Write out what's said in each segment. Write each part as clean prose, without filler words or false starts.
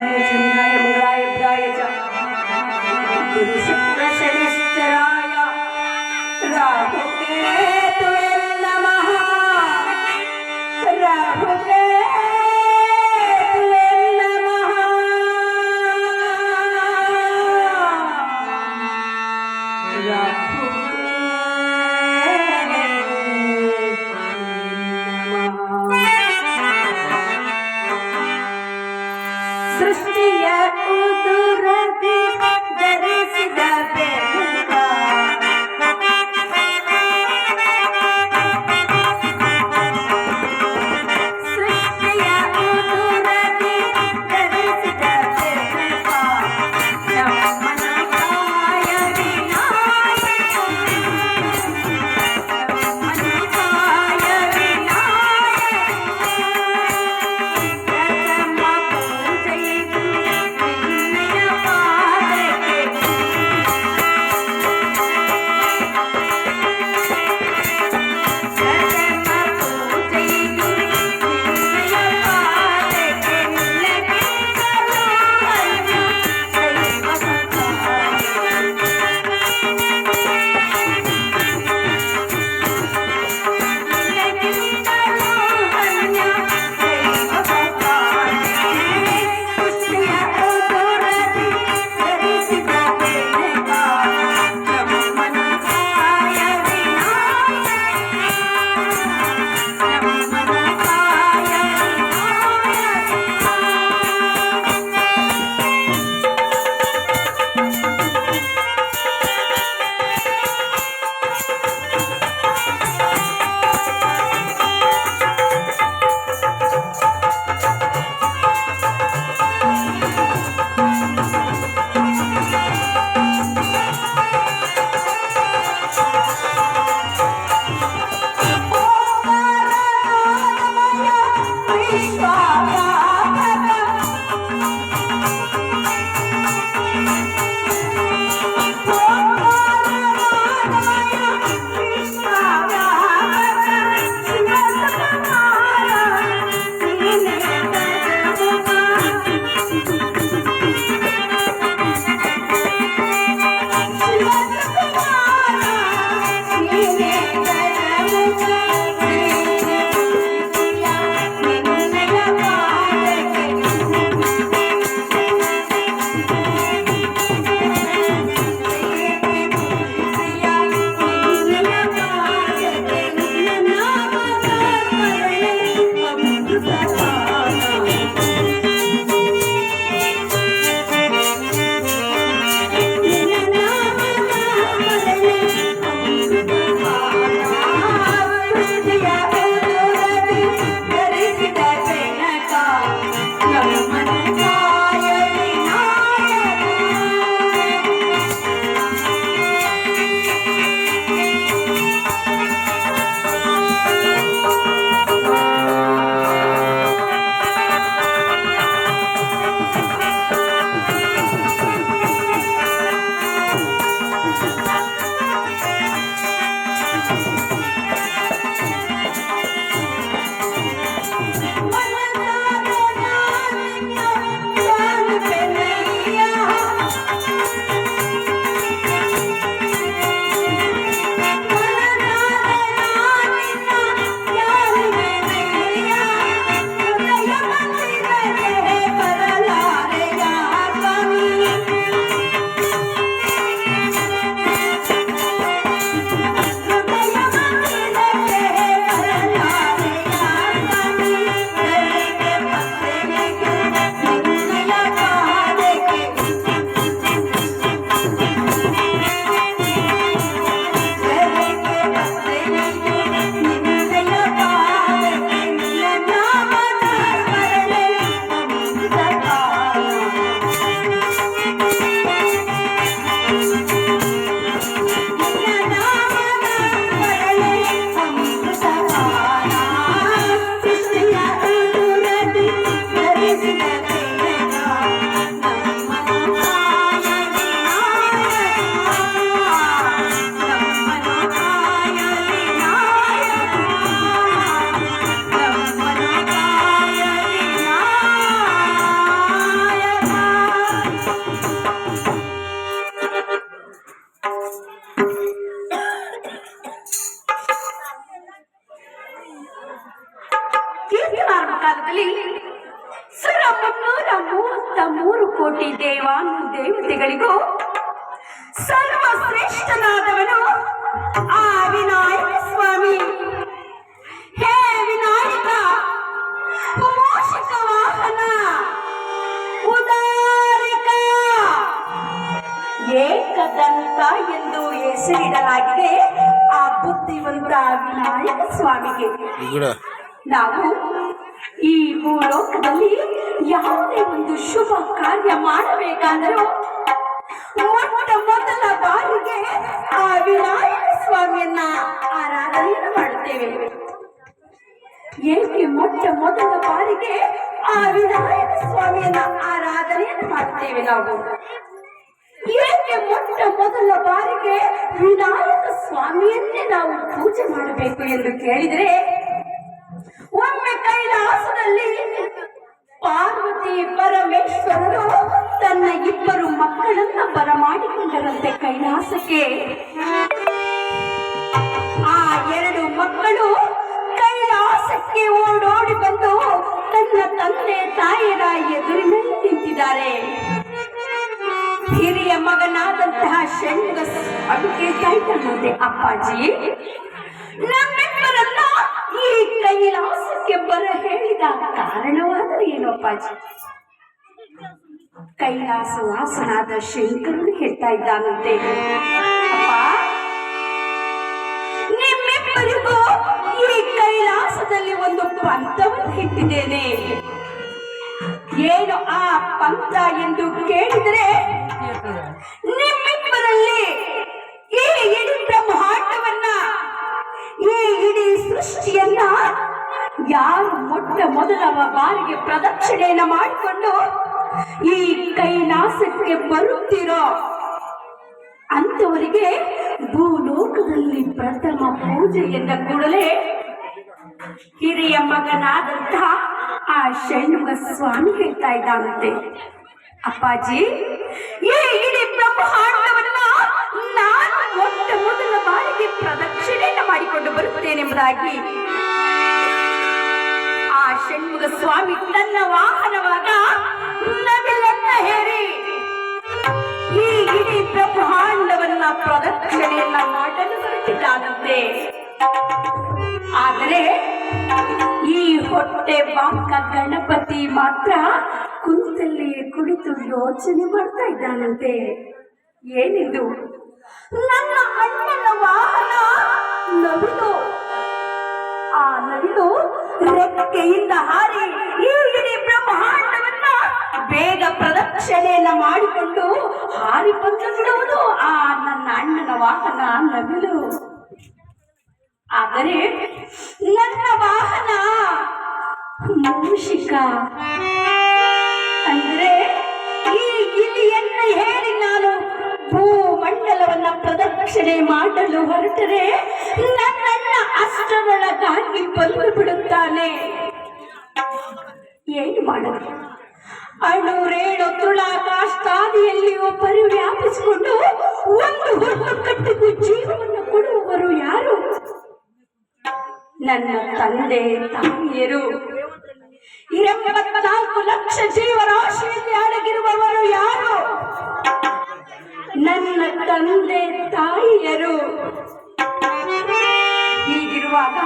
चन्द्राय मङ्गलाय बुधाय च गुरुशुक्रशनिश्चराय राहुकेतवे नमः। राहुकेतवे नमः। सृष्टिय उदुरदि ಧರಿಸಿದ ಬೆಳಕ ಸೃಷ್ಟಿಯ ಉದುರದಿ ಧರಿಸಿದ ಬೆಳಕ ನಮ್ಮನ ಕಾಯ ವಿನಾಯಕ ನಮ್ಮನ ಕಾಯ ವಿನಾಯಕ ಪ್ರಥಮ ಪೂಜೆಯಿತು ನಿನ್ನಯ ಪಾದಕ್ಕೆ ಕೋಟಿ ದೇವಾನು ದೇವತೆಗಳಿಗೂ ಸರ್ವಶ್ರೇಷ್ಠನಾದವನು ಆ ವಿನಾಯಕ ಸ್ವಾಮಿ. ಹೇ ವಿನಾಯಕ, ಮೂಷಿಕ ವಾಹನ, ಉದಾರಿಕ, ಏಕದಂತ ಎಂದು ಹೆಸರಿಡಲಾಗಿದೆ ಆ ಬುದ್ಧಿವಂತ ವಿನಾಯಕ ಸ್ವಾಮಿಗೆ. ನಾವು ಈ ಭೂಲೋಕದಲ್ಲಿ ಯಾವುದೇ ಒಂದು ಶುಭ ಕಾರ್ಯ ಮಾಡಬೇಕಾದರೂ ಮೊಟ್ಟ ಮೊದಲ ಬಾರಿಗೆ ಆ ವಿನಾಯಕ ಸ್ವಾಮಿಯನ್ನ ಆರಾಧನೆಯನ್ನು ಮಾಡುತ್ತೇವೆ. ಏಕೆ ಮೊಟ್ಟ ಮೊದಲ ಬಾರಿಗೆ ಆ ವಿನಾಯಕ ಸ್ವಾಮಿಯನ್ನ ಆರಾಧನೆಯನ್ನು ಮಾಡುತ್ತೇವೆ ನಾವು? ಏಕೆ ಮೊಟ್ಟ ಮೊದಲ ಬಾರಿಗೆ ವಿನಾಯಕ ಸ್ವಾಮಿಯನ್ನೇ ನಾವು ಪೂಜೆ ಮಾಡಬೇಕು ಎಂದು ಕೇಳಿದರೆ, ಒಮ್ಮೆ ಕೈಲಾಸದಲ್ಲಿ ಪಾರ್ವತಿ ಪರಮೇಶ್ವರರು ತನ್ನ ಇಬ್ಬರು ಮಕ್ಕಳನ್ನ ಬರಮಾಡಿಕೊಂಡರಂತೆ ಕೈಲಾಸಕ್ಕೆ. ಆ ಎರಡು ಮಕ್ಕಳು ಕೈಲಾಸಕ್ಕೆ ಓಡೋಡಿ ಬಂದು ತನ್ನ ತಂದೆ ತಾಯಿಯರ ಎದುರಿನಲ್ಲಿ ನಿಂತಿದ್ದಾರೆ. ಹಿರಿಯ ಮಗನಾದಂತಹ ಷಣ್ಮುಗ ಅದು ಕೇಳ್ತಾ ಇದ್ದಾನಂತೆ, ಅಪ್ಪಾಜಿ, ನಮ್ಮಿಬ್ಬರನ್ನ ಈ ಕೈಲಾಸಕ್ಕೆ ಬರ ಹೇಳಿದ ಕಾರಣವಾದರೆ ಏನು ಅಪ್ಪಾಜಿ? ಕೈಲಾಸ ವಾಸನಾದ ಶಂಕರನು ಹೇಳ್ತಾ ಇದ್ದಾನಂತೆ, ಅಪ್ಪ, ನಿಮ್ಮಿಬ್ಬರಿಗೂ ಈ ಕೈಲಾಸದಲ್ಲಿ ಒಂದು ಪಂಥವನ್ನು ಇಟ್ಟಿದ್ದೇನೆ. ಏನು ಆ ಪಂಥ ಎಂದು ಕೇಳಿದರೆ, ನಿಮ್ಮಿಬ್ಬರಲ್ಲಿ ಈ ಇಡೀ ಬ್ರಹ್ಮಾಂಡವನ್ನ, ಈ ಇಡೀ ಸೃಷ್ಟಿಯನ್ನ ಯಾರು ಮೊಟ್ಟ ಮೊದಲ ಬಾರಿಗೆ ಪ್ರದಕ್ಷಿಣೆಯನ್ನ ಮಾಡಿಕೊಂಡು ಈ ಕೈಲಾಸಕ್ಕೆ ಬರುತ್ತೀರೋ ಅಂತವರಿಗೆ ಭೂಲೋಕದಲ್ಲಿ ಪ್ರಥಮ ಪೂಜೆಯನ್ನ ಕೂಡಲೇ ಹಿರಿಯ ಮಗನಾದಂತಹ ಆ ಷಣ್ಮುಗ ಸ್ವಾಮಿ ಹೇಳ್ತಾ ಇದ್ದಾನಂತೆ, ಅಪ್ಪಾಜಿ, ಈ ಇಡೀ ಬ್ರಹ್ಮಾಂಡವನ್ನ ನಾನು ಮೊಟ್ಟ ಮೊದಲ ಬಾರಿಗೆ ಪ್ರದಕ್ಷಿಣೆಯನ್ನು ಮಾಡಿಕೊಂಡು ಬರುತ್ತೇನೆಂಬುದಾಗಿ ಆ ಷಣ್ಮುಗ ಸ್ವಾಮಿ ತನ್ನ ವಾಹನವಾಗ ನವಿಲನ್ನ ಹೇರಿ ಈ ಇಡೀ ಬ್ರಹ್ಮಾಂಡವನ್ನ ಪ್ರದಕ್ಷಿಣೆಯನ್ನ ಮಾಡಲು ಹೊರಟಿದ್ದಾನಂತೆ. ಆದರೆ ಈ ಹೊಟ್ಟೆ ಬಾಂಕ ಗಣಪತಿ ಮಾತ್ರ ಕುಂತಲ್ಲಿಯೇ ಕುಳಿತು ಯೋಚನೆ ಮಾಡ್ತಾ ಇದ್ದಾನಂತೆ, ಏನಿದು? ನನ್ನ ಅಣ್ಣನ ವಾಹನ ನವಿಲು. ಆ ನವಿಲು ರೆಕ್ಕೆಯಿಂದ ಹಾರಿ ಈ ಇಡೀ ಬ್ರಹ್ಮಾಂಡವನ್ನ ಬೇಗ ಪ್ರದಕ್ಷಿಣೆಯನ್ನ ಮಾಡಿಕೊಂಡು ಹಾರಿ ಬಂದು ಬಿಡುವುದು ಆ ನನ್ನ ಅಣ್ಣನ ವಾಹನ ನವಿಲು. ಆದರೆ ನನ್ನ ವಾಹನ ಮೂಷಿಕ. ಅಂದ್ರೆ ಈ ಗಿಲಿಯನ್ನ ಹೇಳಿ ನಾನು ಭೂಮಂಡಲವನ್ನ ಪ್ರದಕ್ಷಿಣೆ ಮಾಡಲು ಹೊರಟರೆ ನನ್ನನ್ನ ಅಷ್ಟರೊಳಗಾಗಿ ಬಂದು ಬಿಡುತ್ತಾನೆ. ಏನು ಮಾಡಲು? ಅಣು ರೇಣು ತುಳಾಕಾಷ್ಟಾದಿಯಲ್ಲಿಯೂ ಪರಿವ್ಯಾಪಿಸಿಕೊಂಡು ಒಂದು ಹುಲ್ಲು ಕಟ್ಟಿಗೂ ಜೀವವನ್ನು ಕೊಡುವವರು ಯಾರು? ನನ್ನ ತಂದೆ ತಾಯಿಯರು. 24 ಲಕ್ಷ ಜೀವರಾಶಿಯಲ್ಲಿ ಅಡಗಿರುವವರು ಯಾರು? ನನ್ನ ತಂದೆ ತಾಯಿಯರು. ಹೀಗಿರುವಾಗ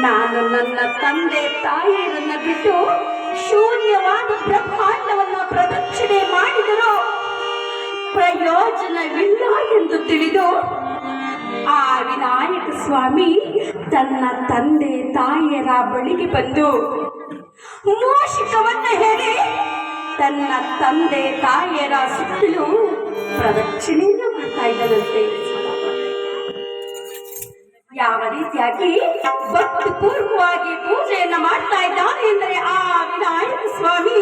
ನಾನು ನನ್ನ ತಂದೆ ತಾಯಿಯರನ್ನ ಬಿಟ್ಟು ಶೂನ್ಯವಾದ ಬ್ರಹ್ಮಾಂಡವನ್ನ ಪ್ರದಕ್ಷಿಣೆ ಮಾಡಿದರೂ ಪ್ರಯೋಜನವಿಲ್ಲ ಎಂದು ತಿಳಿದು ಆ ವಿನಾಯಕ ಸ್ವಾಮಿ ತನ್ನ ತಂದೆ ತಾಯಿಯರ ಬಳಿಗೆ ಬಂದು ಮೂಷಿಕವನ್ನ ಹೇಳಿ ತನ್ನ ತಂದೆ ತಾಯಿಯರ ಸುತ್ತಲೂ ಪ್ರದಕ್ಷಿಣೆಯನ್ನು ಮಾಡ್ತಾ ಇದ್ದನಂತೆ. ಯಾವ ರೀತಿಯಾಗಿ ಭಕ್ತಿಪೂರ್ವವಾಗಿ ಪೂಜೆಯನ್ನ ಮಾಡ್ತಾ ಇದ್ದಾನೆ ಎಂದರೆ ಆ ವಿನಾಯಕ ಸ್ವಾಮಿ